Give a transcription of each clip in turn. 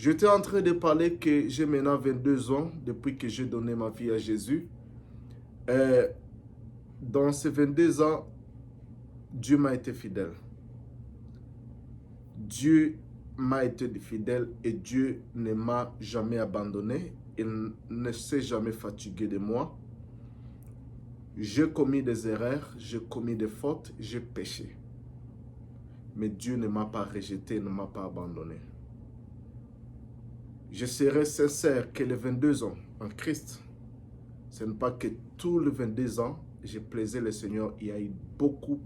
J'étais en train de parler que j'ai maintenant 22 ans depuis que j'ai donné ma vie à Jésus. Dans ces 22 ans, Dieu m'a été fidèle. Dieu m'a été fidèle et Dieu ne m'a jamais abandonné. Il ne s'est jamais fatigué de moi. J'ai commis des erreurs, j'ai commis des fautes, j'ai péché. Mais Dieu ne m'a pas rejeté, ne m'a pas abandonné. Je serai sincère que les 22 ans en Christ, ce n'est pas que tous les 22 ans, j'ai plaisé le Seigneur. Il y a eu beaucoup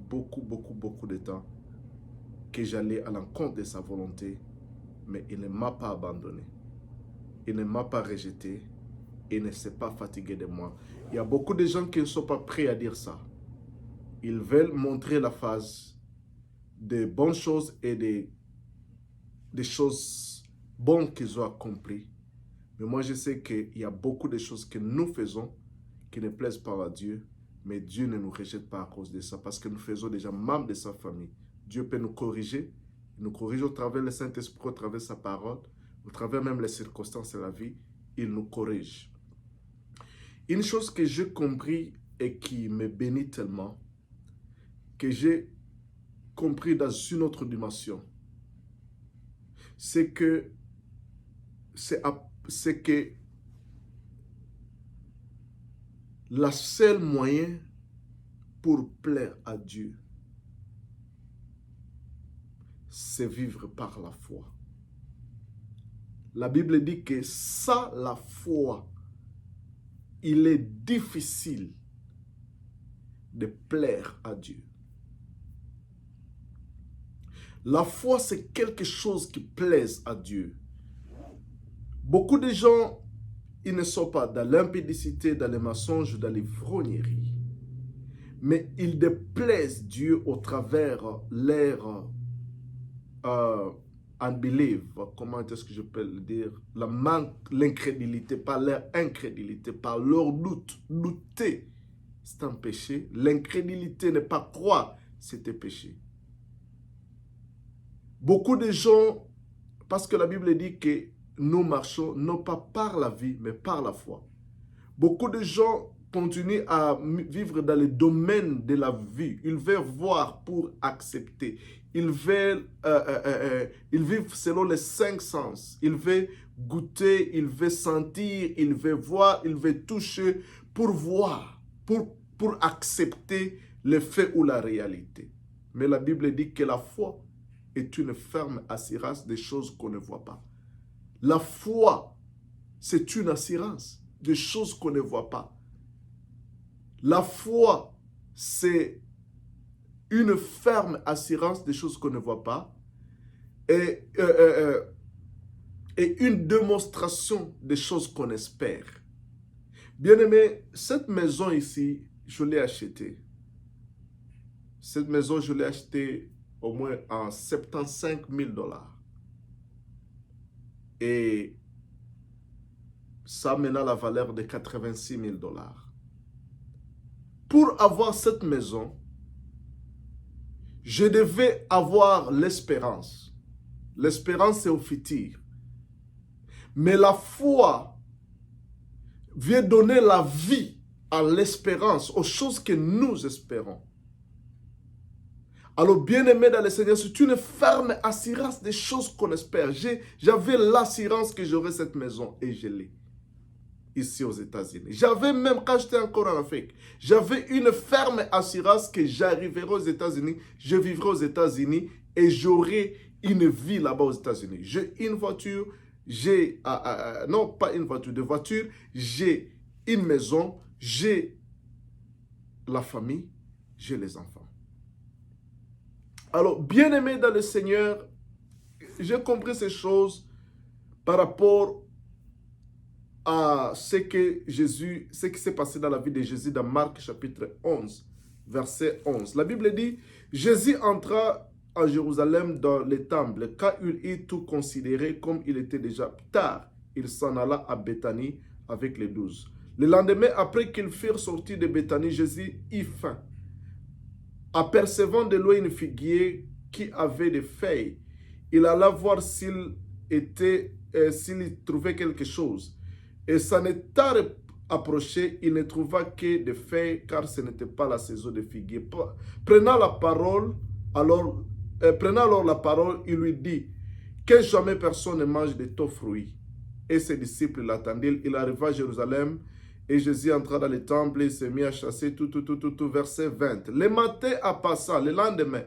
de temps que j'allais à l'encontre de sa volonté, mais il ne m'a pas abandonné. Il ne m'a pas rejeté. Il ne s'est pas fatigué de moi. Il y a beaucoup de gens qui ne sont pas prêts à dire ça. Ils veulent montrer la face des bonnes choses et des choses bonnes qu'ils ont accomplies. Mais moi, je sais qu'il y a beaucoup de choses que nous faisons qui ne plaisent pas à Dieu, mais Dieu ne nous rejette pas à cause de ça, parce que nous faisons déjà membres de sa famille. Dieu peut nous corriger. Il nous corrige au travers le Saint-Esprit, au travers de sa parole, au travers même les circonstances de la vie. Il nous corrige. Une chose que j'ai compris et qui me bénit tellement, que j'ai compris dans une autre dimension, c'est que la seule moyen pour plaire à Dieu, c'est vivre par la foi. La Bible dit que sans la foi, il est difficile de plaire à Dieu. La foi, c'est quelque chose qui plaise à Dieu. Beaucoup de gens, ils ne sont pas dans l'impudicité, dans les mensonges, dans l'ivrognerie. Mais ils déplaisent Dieu au travers leur unbelief. Comment est-ce que je peux le dire? L'incrédulité, par leur incrédulité, par leur doute. Douter, c'est un péché. L'incrédulité, ne pas croire, c'est un péché. Beaucoup de gens, parce que la Bible dit que nous marchons non pas par la vie, mais par la foi. Beaucoup de gens continuent à vivre dans le domaine de la vie. Ils veulent voir pour accepter. Ils vivent selon les 5 sens. Ils veulent goûter, ils veulent sentir, ils veulent voir, ils veulent toucher pour voir, pour accepter le fait ou la réalité. Mais la Bible dit que la foi est une ferme assurance des choses qu'on ne voit pas. La foi, c'est une assurance des choses qu'on ne voit pas. La foi, c'est une ferme assurance des choses qu'on ne voit pas et une démonstration des choses qu'on espère. Bien-aimé, cette maison ici, je l'ai achetée. Cette maison, je l'ai achetée au moins en 75 000 $. Et ça a maintenant la valeur de 86 000 $. Pour avoir cette maison, je devais avoir l'espérance. L'espérance, c'est au futur. Mais la foi vient donner la vie à l'espérance, aux choses que nous espérons. Alors, bien-aimé dans le Seigneur, c'est une ferme assurance des choses qu'on espère. J'avais l'assurance que j'aurais cette maison et je l'ai ici aux États-Unis. J'avais même, quand j'étais encore en Afrique, j'avais une ferme assurance que j'arriverai aux États-Unis, je vivrai aux États-Unis et j'aurai une vie là-bas aux États-Unis. J'ai une voiture, non pas une voiture, de voiture, j'ai une maison, j'ai la famille, j'ai les enfants. Alors, bien-aimé dans le Seigneur, j'ai compris ces choses par rapport à ce qui s'est passé dans la vie de Jésus dans Marc chapitre 11, verset 11. La Bible dit, Jésus entra à Jérusalem dans les temples. Quand il eut tout considéré, comme il était déjà tard, il s'en alla à Béthanie avec les 12. Le lendemain, après qu'ils furent sortis de Béthanie, Jésus eut faim. Apercevant de loin une figuier qui avait des feuilles, il alla voir s'il était s'il trouvait quelque chose. Et ça ne t'a approché, il ne trouva que des feuilles, car ce n'était pas la saison de figuier. Prenant la parole, prenant alors la parole, il lui dit que jamais personne ne mange de ton fruit. Et ses disciples l'attendirent. Il arriva à Jérusalem et Jésus entra dans le temple et se mit à chasser tout. Verset 20. Le matin à passant, le lendemain,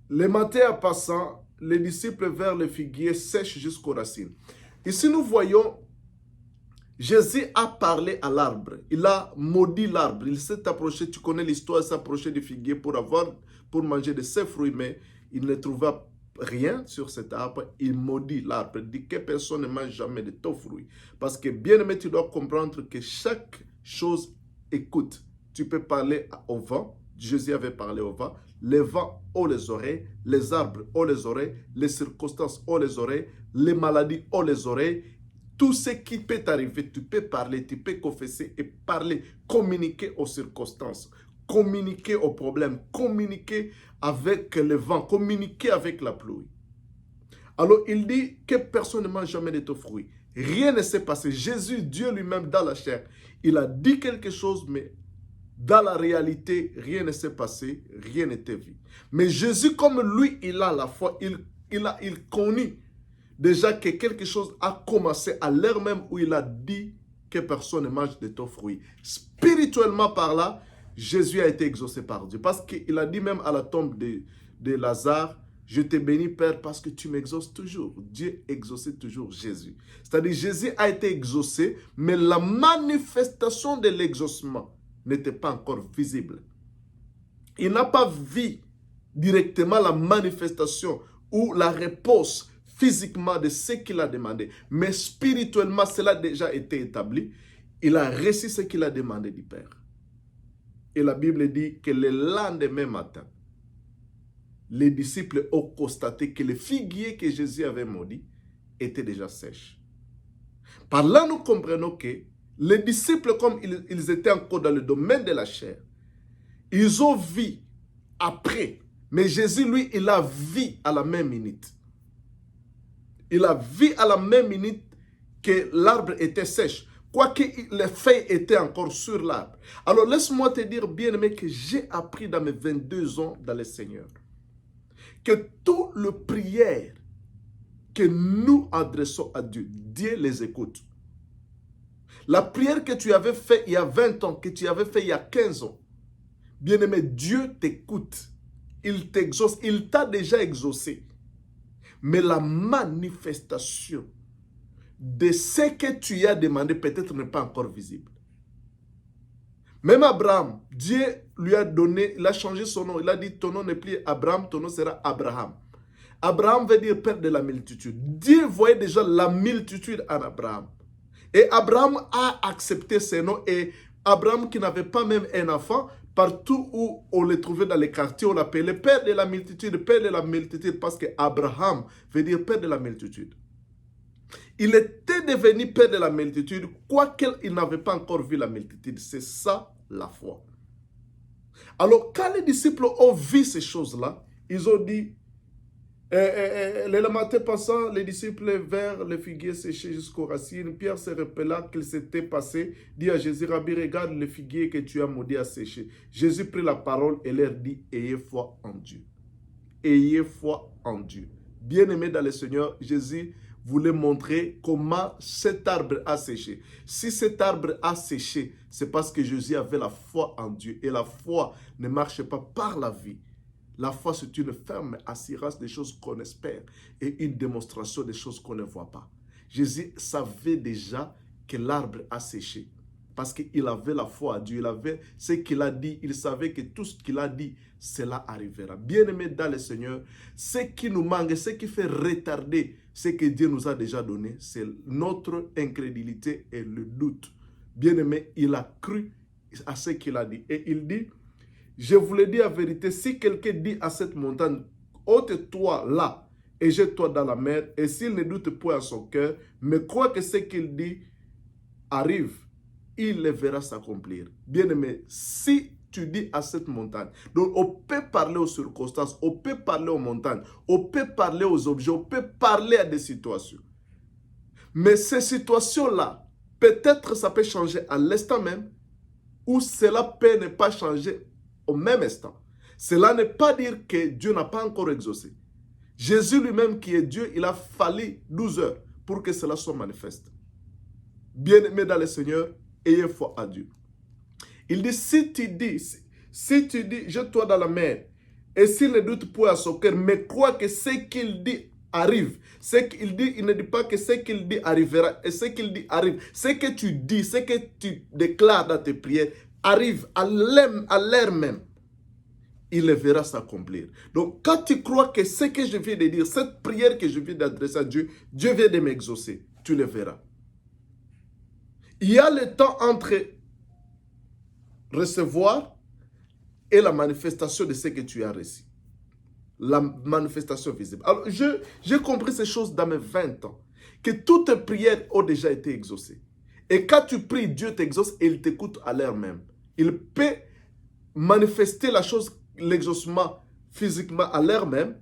le matin à passant, les disciples vers le figuier sèche jusqu'aux racines. Ici, nous voyons, Jésus a parlé à l'arbre. Il a maudit l'arbre. Il s'est approché, tu connais l'histoire, il s'est approché du figuier pour manger de ses fruits, mais il ne trouva rien sur cet arbre. Il maudit l'arbre. Il dit que personne ne mange jamais de ton fruit. Parce que, bien aimé, tu dois comprendre que chaque chose écoute. Tu peux parler au vent. Jésus avait parlé au vent. Les vents ont les oreilles, les arbres ont les oreilles, les circonstances ont les oreilles, les maladies ont les oreilles. Tout ce qui peut t'arriver, tu peux parler, tu peux confesser et parler, communiquer aux circonstances, communiquer aux problèmes, communiquer avec le vent, communiquer avec la pluie. Alors il dit que personne ne mange jamais de ton fruit. Rien ne s'est passé. Jésus, Dieu lui-même dans la chair, il a dit quelque chose, mais dans la réalité, rien ne s'est passé, rien n'était vu. Mais Jésus, comme lui, il a la foi, il connaît déjà que quelque chose a commencé à l'heure même où il a dit que personne ne mange de ton fruit. Spirituellement par là, Jésus a été exaucé par Dieu. Parce qu'il a dit même à la tombe de Lazare, je te bénis Père parce que tu m'exauces toujours. Dieu exauçait toujours Jésus. C'est-à-dire Jésus a été exaucé, mais la manifestation de l'exaucement n'était pas encore visible. Il n'a pas vu directement la manifestation ou la réponse physiquement de ce qu'il a demandé. Mais spirituellement, cela a déjà été établi. Il a reçu ce qu'il a demandé du Père. Et la Bible dit que le lendemain matin, les disciples ont constaté que le figuier que Jésus avait maudit était déjà sèche. Par là, nous comprenons que les disciples, comme ils étaient encore dans le domaine de la chair, ils ont vu après. Mais Jésus, lui, il a vu à la même minute. Il a vu à la même minute que l'arbre était sèche. Quoique les feuilles étaient encore sur l'arbre. Alors laisse-moi te dire, bien-aimé, que j'ai appris dans mes 22 ans dans le Seigneur que toutes les prières que nous adressons à Dieu, Dieu les écoute. La prière que tu avais faite il y a 20 ans, que tu avais faite il y a 15 ans, bien-aimé, Dieu t'écoute. Il t'exauce. Il t'a déjà exaucé. Mais la manifestation de ce que tu as demandé peut-être n'est pas encore visible. Même Abraham, Dieu lui a donné, il a changé son nom. Il a dit, ton nom n'est plus Abraham, ton nom sera Abraham. Abraham veut dire père de la multitude. Dieu voyait déjà la multitude en Abraham. Et Abraham a accepté ce nom. Et Abraham, qui n'avait pas même un enfant, partout où on le trouvait dans les quartiers, on l'appelait père de la multitude, parce que Abraham veut dire père de la multitude. Il était devenu père de la multitude, quoiqu'il n'avait pas encore vu la multitude. C'est ça la foi. Alors, quand les disciples ont vu ces choses-là, ils ont dit, le matin passant, les disciples vers le figuier séché jusqu'aux racines. Pierre se rappela qu'il s'était passé, dit à Jésus, Rabbi, regarde le figuier que tu as maudit à sécher. Jésus prit la parole et leur dit, ayez foi en Dieu. Ayez foi en Dieu. Bien-aimés dans le Seigneur, Jésus voulait montrer comment cet arbre a séché. Si cet arbre a séché, c'est parce que Jésus avait la foi en Dieu. Et la foi ne marche pas par la vie. La foi, c'est une ferme assurance des choses qu'on espère et une démonstration des choses qu'on ne voit pas. Jésus savait déjà que l'arbre a séché parce qu'il avait la foi à Dieu. Il avait ce qu'il a dit. Il savait que tout ce qu'il a dit, cela arrivera. Bien-aimés dans le Seigneur, ce qui nous manque, ce qui fait retarder ce que Dieu nous a déjà donné, c'est notre incrédulité et le doute. Bien-aimé, il a cru à ce qu'il a dit. Et il dit, je vous le dis la vérité, si quelqu'un dit à cette montagne, ôte-toi là et jette-toi dans la mer, et s'il ne doute point à son cœur, mais croit que ce qu'il dit arrive, il le verra s'accomplir. Bien-aimé, si tu dis à cette montagne, donc on peut parler aux circonstances, on peut parler aux montagnes, on peut parler aux objets, on peut parler à des situations. Mais ces situations-là, peut-être ça peut changer à l'instant même, ou cela peut ne pas changer au même instant. Cela ne veut pas dire que Dieu n'a pas encore exaucé. Jésus lui-même qui est Dieu, il a fallu 12 heures pour que cela soit manifeste. Bien-aimé dans le Seigneur, ayez foi à Dieu. Il dit, si tu dis, jette-toi dans la mer, et s'il ne doute point à son cœur, mais crois que ce qu'il dit arrive. Ce qu'il dit, il ne dit pas que ce qu'il dit arrivera, et ce qu'il dit arrive. Ce que tu dis, ce que tu déclares dans tes prières, arrive à l'heure même. Il le verra s'accomplir. Donc, quand tu crois que ce que je viens de dire, cette prière que je viens d'adresser à Dieu, Dieu vient de m'exaucer, tu le verras. Il y a le temps entre recevoir et la manifestation de ce que tu as reçu. La manifestation visible. Alors, j'ai compris ces choses dans mes 20 ans, que toutes tes prières ont déjà été exaucées. Et quand tu pries, Dieu t'exauce et il t'écoute à l'heure même. Il peut manifester la chose, l'exaucement physiquement à l'heure même,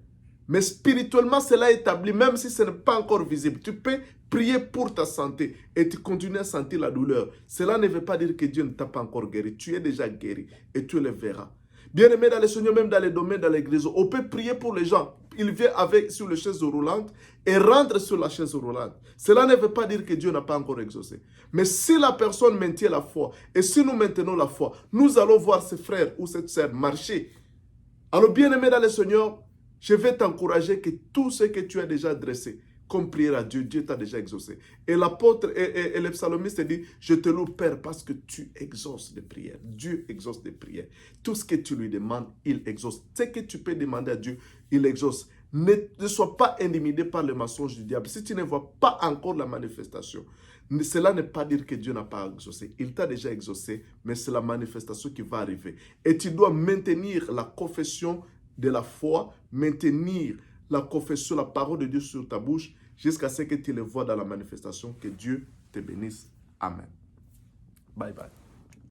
mais spirituellement, cela est établi, même si ce n'est pas encore visible. Tu peux prier pour ta santé et tu continues à sentir la douleur. Cela ne veut pas dire que Dieu ne t'a pas encore guéri. Tu es déjà guéri et tu le verras. Bien-aimé dans le Seigneur, même dans les domaines, dans l'église, on peut prier pour les gens. Il vient sur les chaises roulantes et rentre sur la chaise roulante. Cela ne veut pas dire que Dieu n'a pas encore exaucé. Mais si la personne maintient la foi, et si nous maintenons la foi, nous allons voir ce frère ou cette sœur marcher. Alors, bien-aimé dans le Seigneur, je vais t'encourager que tout ce que tu as déjà dressé, comme prière à Dieu, Dieu t'a déjà exaucé. Et l'apôtre et le psalmiste dit, je te loue Père parce que tu exauces des prières. Dieu exauce des prières. Tout ce que tu lui demandes, il exauce. Ce que tu peux demander à Dieu, il exauce. Ne sois pas intimidé par le mensonge du diable. Si tu ne vois pas encore la manifestation, cela ne veut pas dire que Dieu n'a pas exaucé. Il t'a déjà exaucé, mais c'est la manifestation qui va arriver. Et tu dois maintenir la confession de la foi, maintenir la confession, la parole de Dieu sur ta bouche, jusqu'à ce que tu le vois dans la manifestation. Que Dieu te bénisse. Amen. Bye bye.